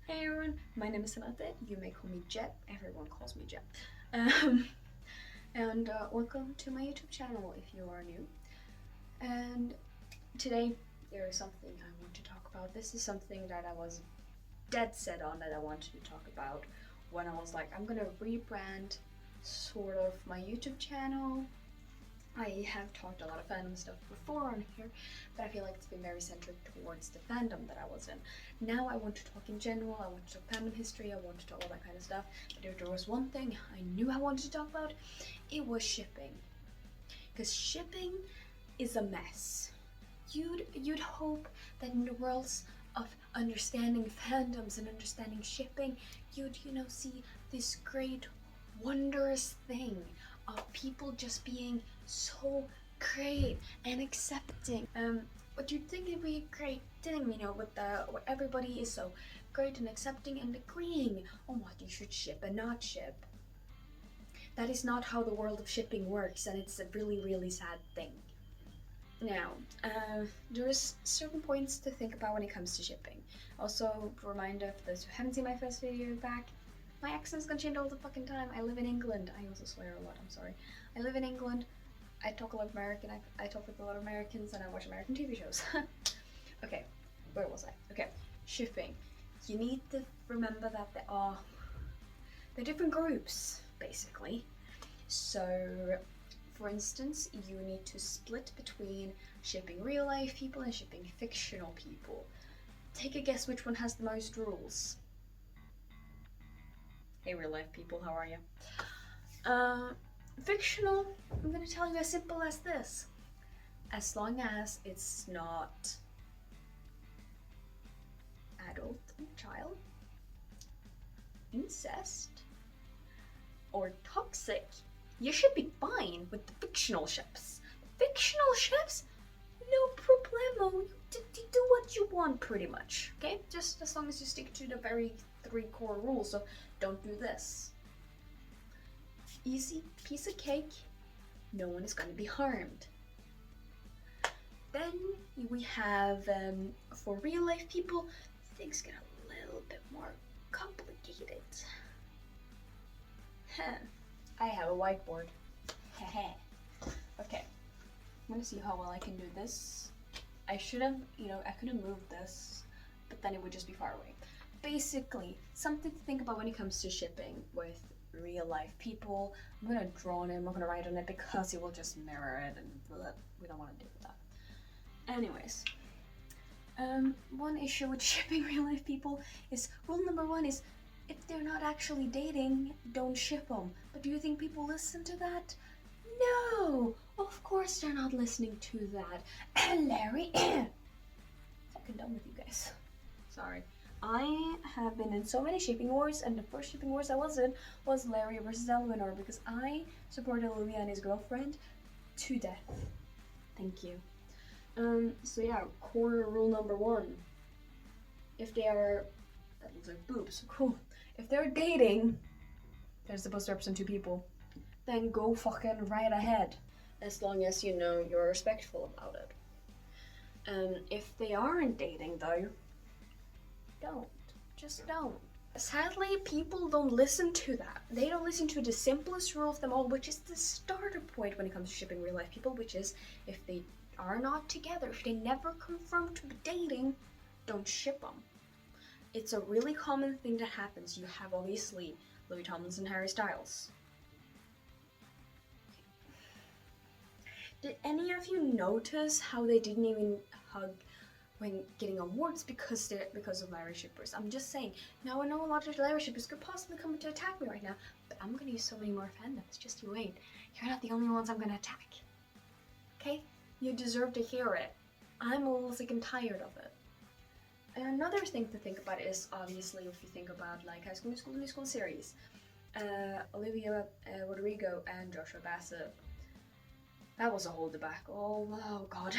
Hey everyone, my name is Henriette. You may call me Jet. Everyone calls me Jet. Um, and welcome to my YouTube channel if you are new. And today there is something I want to talk about. This is something that I was dead set on that I wanted to talk about when I was like, I'm gonna rebrand sort of my YouTube channel. I have talked a lot of fandom stuff before on here, but I feel like it's been very centered towards the fandom that I was in. Now I want to talk in general, I want to talk fandom history, I want to talk all that kind of stuff, but if there was one thing I knew I wanted to talk about, it was shipping. Because shipping is a mess. You'd hope that in the worlds of understanding fandoms and understanding shipping, you'd, see this great, wondrous thing of people just being so great and accepting. What you'd think would be a great thing, with where everybody is so great and accepting and agreeing on what you should ship and not ship. That is not how the world of shipping works, and it's a really, really sad thing. Now, there's certain points to think about when it comes to shipping. Also, reminder for those who haven't seen my first video back, my accent's gonna change all the fucking time. I live in England. I also swear a lot, I'm sorry. I live in England. I talk a lot of American. I talk with a lot of Americans and I watch American TV shows. Okay, where was I? Okay, shipping. You need to remember that they're different groups, basically. So, for instance, you need to split between shipping real life people and shipping fictional people. Take a guess which one has the most rules. Hey real life people, how are you? Fictional, I'm gonna tell you as simple as this. As long as it's not adult and child, incest, or toxic, you should be fine with the fictional ships. Fictional ships, no problemo. You do what you want pretty much, okay? Just as long as you stick to the very 3 core rules of don't do this. Easy piece of cake, no one is going to be harmed. Then we have, for real life people, things get a little bit more complicated. I have a whiteboard. Okay, I'm gonna see how well I can do this. I should have, I could have moved this, but then it would just be far away. Basically, something to think about when it comes to shipping with real life people. I'm gonna draw on it, I'm not gonna write on it because it will just mirror it and we don't want to do that. Anyways, one issue with shipping real life people is rule number 1 is if they're not actually dating, don't ship them. But do you think people listen to that? No, of course they're not listening to that. Larry, fucking done with you guys. Sorry. I have been in so many shipping wars, and the first shipping wars I was in was Larry versus Eleanor because I supported Olivia and his girlfriend to death. Thank you. So yeah, core rule number 1. If they are, that looks like boobs, cool. If they're dating, they're supposed to represent 2 people, then go fucking right ahead. As long as you're respectful about it. If they aren't dating though, don't. Just don't. Sadly, people don't listen to that. They don't listen to the simplest rule of them all, which is the starter point when it comes to shipping real life people, which is if they are not together, if they never confirm to be dating, don't ship them. It's a really common thing that happens. You have obviously Louis Tomlinson and Harry Styles. Did any of you notice how they didn't even hug when getting awards because of Larry shippers? I'm just saying. Now I know a lot of Larry shippers could possibly come to attack me right now, but I'm gonna use so many more fandoms. Just you wait. You're not the only ones I'm gonna attack. Okay? You deserve to hear it. I'm a little sick and tired of it. And another thing to think about is obviously if you think about like High School Musical series, Olivia Rodrigo and Joshua Bassett. That was a whole debacle. Oh god.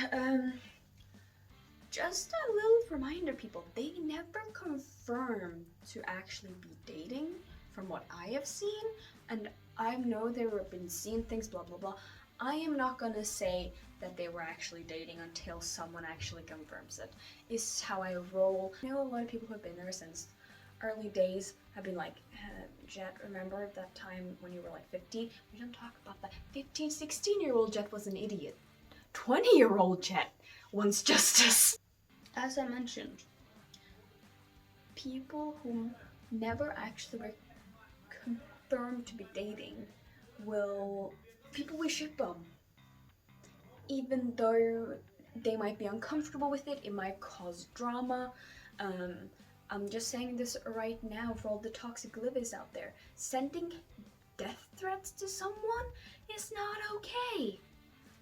Just a little reminder, people, they never confirmed to actually be dating from what I have seen, and I know there have been seen things, blah blah blah. I am not gonna say that they were actually dating until someone actually confirms it. It's how I roll. I know a lot of people who have been there since early days have been like, Jet, remember that time when you were like 15? We don't talk about that. 15, 16-year-old Jet was an idiot. 20-year-old Jet wants justice. As I mentioned, people who never actually were confirmed to be dating people will ship them. Even though they might be uncomfortable with it, it might cause drama. I'm just saying this right now for all the toxic livies out there. Sending death threats to someone is not okay.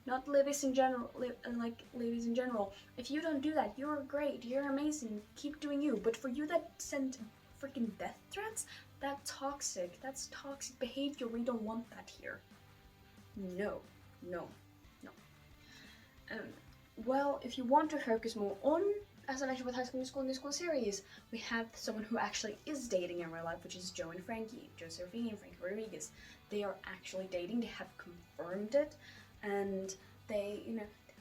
Not livies in general, like ladies in general. If you don't do that, you're great, you're amazing, keep doing you. But for you that send freaking death threats, that's toxic behavior. We don't want that here. No. Well, if you want to focus more on, as I mentioned with High School Musical and New School series, we have someone who actually is dating in real life, which is Joe and Frankie, Josephine and Frankie Rodriguez. They are actually dating, they have confirmed it, and they,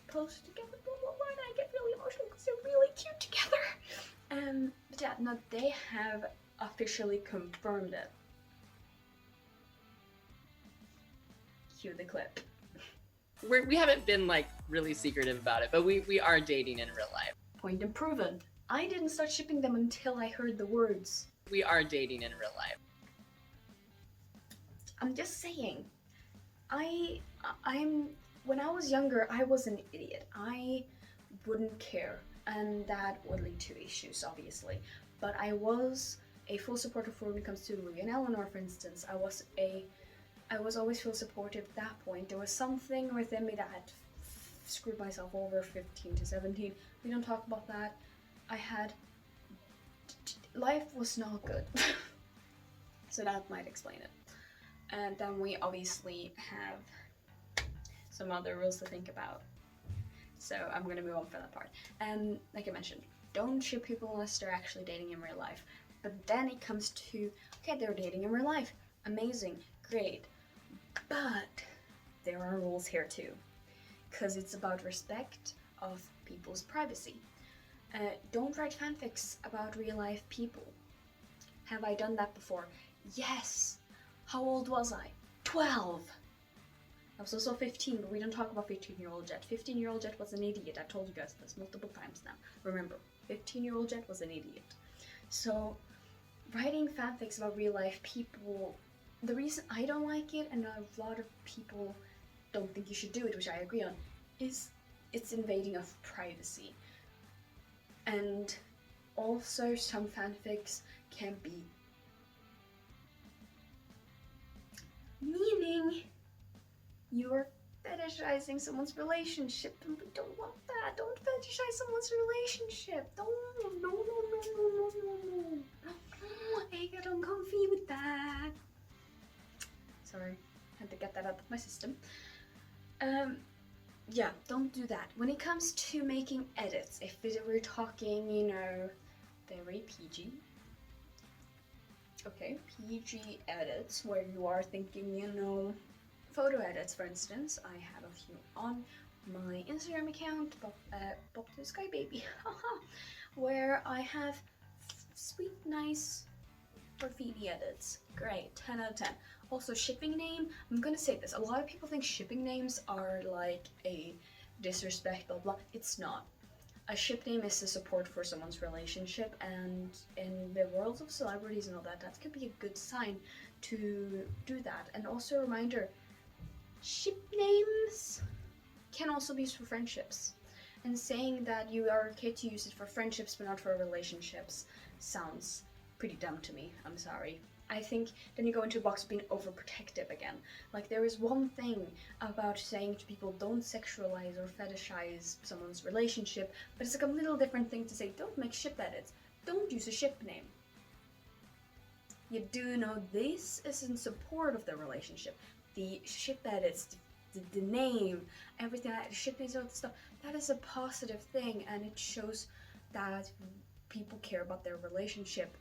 post together, blah blah blah, and I get really emotional because they're really cute together. But yeah, no, they have officially confirmed it. Cue the clip. We haven't been like really secretive about it, but we are dating in real life. Point improven. I didn't start shipping them until I heard the words. We are dating in real life. I'm just saying. When I was younger, I was an idiot. I wouldn't care, and that would lead to issues, obviously. But I was a full supporter for when it comes to Louis and Eleanor, for instance. I was always full supportive at that point. There was something within me that had screwed myself over 15 to 17. We don't talk about that. Life was not good. So that might explain it. And then we obviously have some other rules to think about. So I'm gonna move on from that part. And like I mentioned, don't ship people unless they're actually dating in real life. But then it comes to, okay, they're dating in real life. Amazing, great. But there are rules here too. Because it's about respect of people's privacy. Don't write fanfics about real life people. Have I done that before? Yes. How old was I? 12. I was also 15, but we don't talk about 15-year-old Jet. 15-year-old Jet was an idiot. I've told you guys this multiple times now. Remember, 15-year-old Jet was an idiot. So, writing fanfics about real life people, the reason I don't like it, and a lot of people don't think you should do it, which I agree on, is it's invading of privacy. And also some fanfics can be meaning you're fetishizing someone's relationship, and we don't want that. Don't fetishize someone's relationship. No. I get uncomfy with that. Sorry, had to get that out of my system. Yeah, don't do that. When it comes to making edits, if we're talking, very PG. Okay, PG edits where you are thinking, photo edits, for instance. I have a few on my Instagram account, Pop to the Sky Baby, where I have sweet, nice graffiti edits. Great, 10 out of 10. Also, shipping name, I'm gonna say this. A lot of people think shipping names are like a disrespect, blah blah. It's not. A ship name is a support for someone's relationship, and in the worlds of celebrities and all that, that could be a good sign to do that. And also a reminder, ship names can also be used for friendships. And saying that you are okay to use it for friendships but not for relationships sounds pretty dumb to me. I'm sorry. I think then you go into a box of being overprotective again. Like, there is one thing about saying to people, don't sexualize or fetishize someone's relationship, but it's like a little different thing to say, don't make ship edits. Don't use a ship name. You do know this is in support of the relationship. The ship edits, the name, everything, the ship names, all that stuff, that is a positive thing, and it shows that people care about their relationship.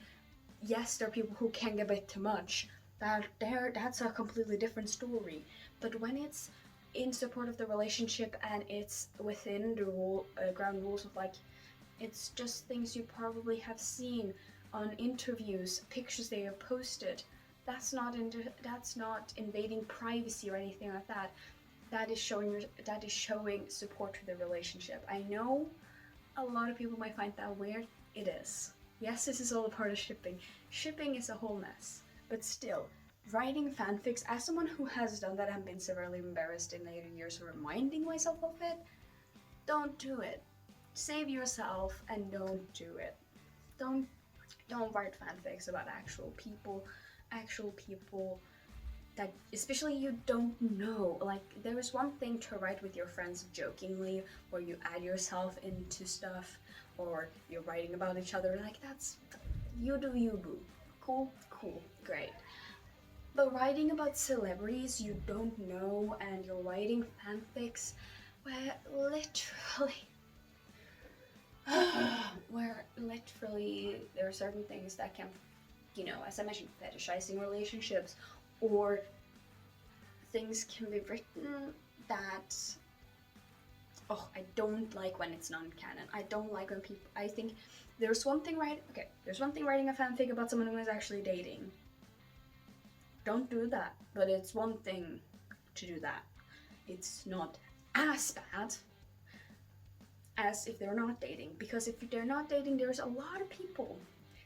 Yes, there are people who can get a bit too much. That's a completely different story. But when it's in support of the relationship and it's within the ground rules of, like, it's just things you probably have seen on interviews, pictures they have posted. That's not invading privacy or anything like that. That is showing support to the relationship. I know a lot of people might find that weird. It is. Yes, this is all a part of shipping. Shipping is a whole mess. But still, writing fanfics, as someone who has done that and been severely embarrassed in later years reminding myself of it, don't do it. Save yourself and don't do it. Don't write fanfics about actual people that especially you don't know. Like, there is one thing to write with your friends jokingly, or you add yourself into stuff, or you're writing about each other. Like, that's, you do you, boo. Cool, great. But writing about celebrities you don't know, and you're writing fanfics where literally there are certain things that can, you know, as I mentioned, fetishizing relationships, or things can be written that, oh, I don't like when it's non-canon. I don't like when people, I think there's one thing writing a fanfic about someone who is actually dating. Don't do that, but it's one thing to do that. It's not as bad as if they're not dating, because if they're not dating, there's a lot of people.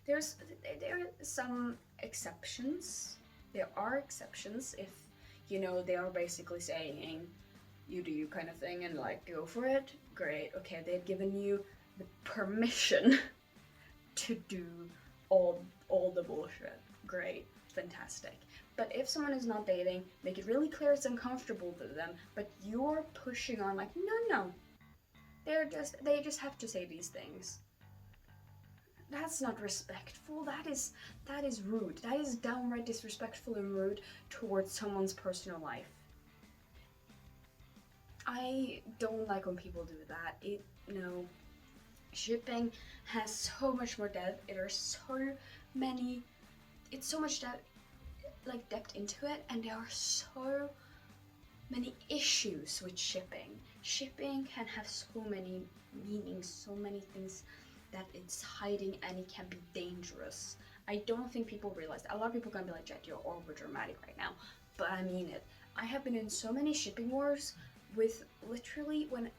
There are some exceptions. There are exceptions if, you know, they are basically saying you do you kind of thing and like go for it. Great, okay, they've given you the permission to do all the bullshit. Great, fantastic. But if someone is not dating, make it really clear it's uncomfortable to them, but you're pushing on like, no. They just have to say these things. That's not respectful. That is rude. That is downright disrespectful and rude towards someone's personal life. I don't like when people do that. Shipping has so much more depth. It's so much depth into it, and there are so many issues with shipping. Shipping can have so many meanings, so many things that it's hiding, and it can be dangerous. I don't think people realize that. A lot of people are gonna be like, Jet, you're over dramatic right now, but I mean it. I have been in so many shipping wars with literally when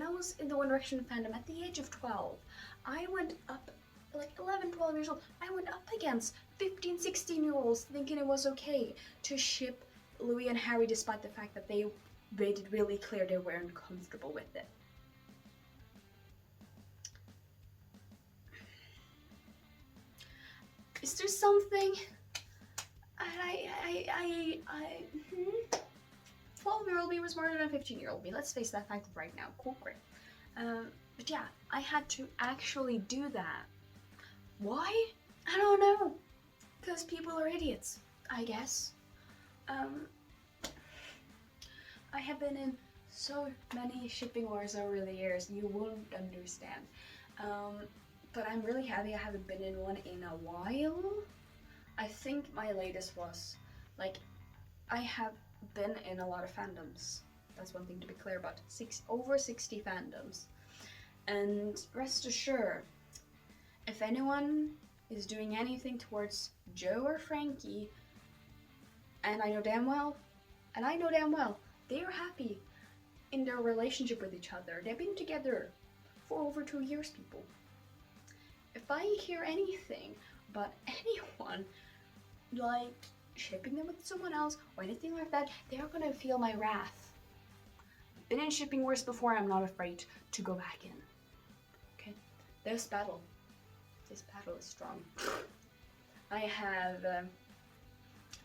I was in the One Direction fandom at the age of 12, I went up, like 11, 12 years old, I went up against 15, 16-year-olds thinking it was okay to ship Louis and Harry despite the fact that they made it really clear they weren't comfortable with it. Is there something 12-year-old me was smarter than 15-year-old me. Let's face that fact right now. Cool, great. But yeah, I had to actually do that. Why? I don't know. Because people are idiots, I guess. I have been in so many shipping wars over the years, you won't understand. But I'm really happy I haven't been in one in a while. I think my latest was, like, I have been in a lot of fandoms. That's one thing to be clear about. Over 60 fandoms. And rest assured, if anyone is doing anything towards Joe or Frankie, and I know damn well, they are happy in their relationship with each other. They've been together for over 2 years, people. If I hear anything about anyone, like, shipping them with someone else or anything like that, they are gonna feel my wrath. I've been in shipping wars before, I'm not afraid to go back in. Okay? This battle is strong. I have a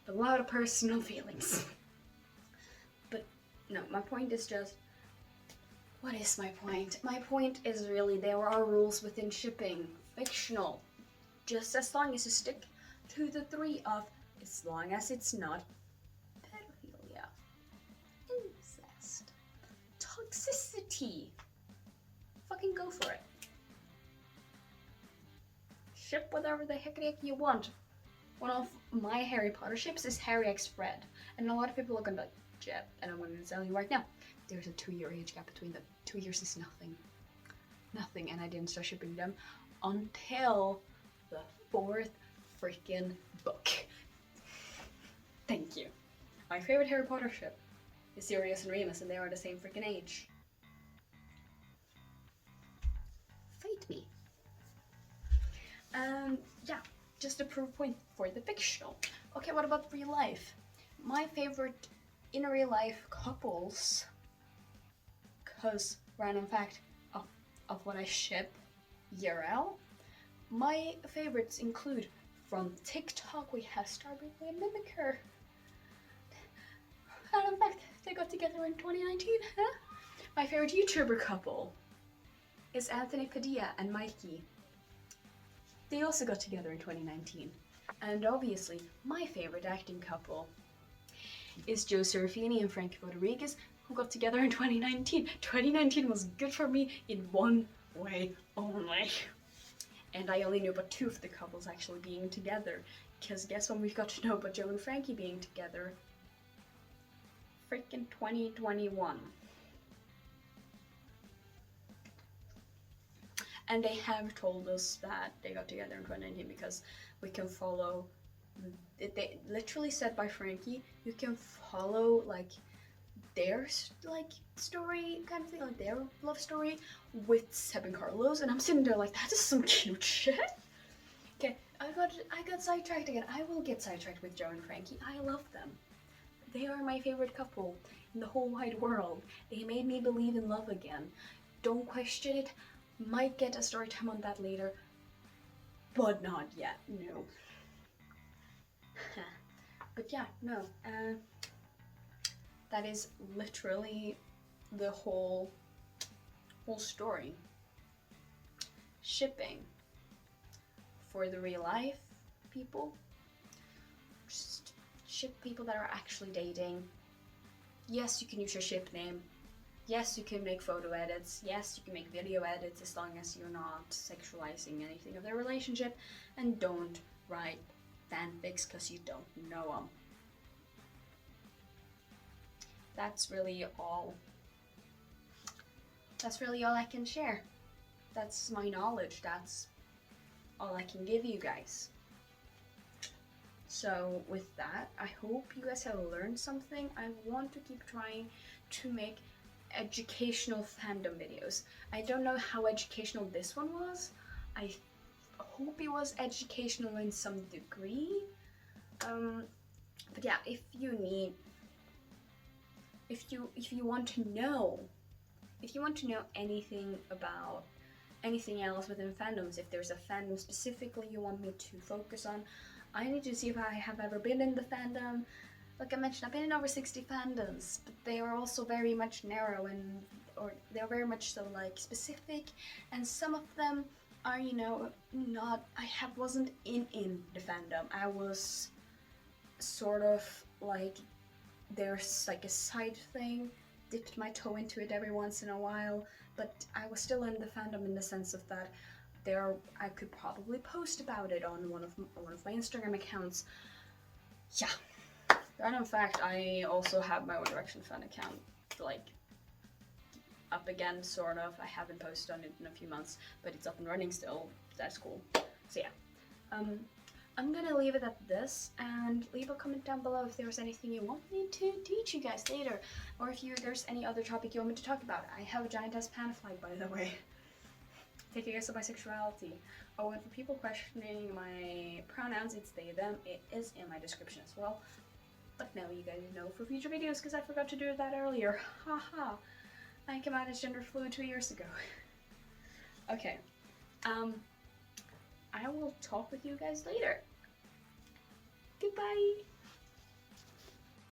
lot of personal feelings. But no, my point is just, what is my point? My point is really there are rules within shipping, fictional, just as long as you stick to the 3 of, as long as it's not pedophilia, incest, toxicity. Fucking go for it. Ship whatever the heck you want. One of my Harry Potter ships is Harry x Fred, and a lot of people are gonna be like, Jet, and I'm gonna tell you right now, there's a 2-year age gap between them. 2 years is nothing, and I didn't start shipping them until the 4th freaking book. Thank you. My favorite Harry Potter ship is Sirius and Remus, and they are the same freaking age. Fight me. Yeah, just a proof point for the fictional. Okay, what about real life? My favorite in real life couples, because random fact of what I ship IRL, my favorites include from TikTok we have Starboy and Mimicker. Random fact, they got together in 2019, huh? My favorite YouTuber couple is Anthony Padilla and Mikey. They also got together in 2019. And obviously, my favorite acting couple is Joe Serafini and Frankie Rodriguez, who got together in 2019. 2019 was good for me in one way only. And I only knew about 2 of the couples actually being together. Because guess when we got to know about Joe and Frankie being together? Freaking 2021. And they have told us that they got together in 2019 because we can follow, they literally said by Frankie, you can follow like their like story kind of thing, like their love story with Seb and Carlos, and I'm sitting there like, that is some cute shit. Okay, I got sidetracked again. I will get sidetracked with Joe and Frankie. I love them. They are my favorite couple in the whole wide world. They made me believe in love again. Don't question it. Might get a story time on that later, but not yet, no. But yeah, no, that is literally the whole story. Shipping for the real life people, just ship people that are actually dating. Yes, you can use your ship name. Yes, you can make photo edits. Yes, you can make video edits as long as you're not sexualizing anything of their relationship. And don't write fanfics because you don't know them. That's really all. That's really all I can share. That's my knowledge. That's all I can give you guys. So with that, I hope you guys have learned something. I want to keep trying to make educational fandom videos. I don't know how educational this one was. I hope it was educational in some degree. But yeah, if you want to know anything about anything else within fandoms, if there's a fandom specifically you want me to focus on, I need to see if I have ever been in the fandom. Like I mentioned, I've been in over 60 fandoms, but they are also very much narrow or they're very much so like specific, and some of them are, you know, wasn't in the fandom. I was sort of like, there's like a side thing, dipped my toe into it every once in a while, but I was still in the fandom in the sense of that I could probably post about it on one of my Instagram accounts. Yeah. And in fact, I also have my One Direction fan account, like, up again, sort of. I haven't posted on it in a few months, but it's up and running still. That's cool. So yeah. I'm gonna leave it at this, and leave a comment down below if there's anything you want me to teach you guys later, or if there's any other topic you want me to talk about. I have a giant-ass pan flag, by the way. Taking us to bisexuality. Oh, and for people questioning my pronouns, it's they, them. It is in my description as well. But now you guys know for future videos, because I forgot to do that earlier. Haha. I came out as gender fluid 2 years ago. Okay. I will talk with you guys later. Goodbye.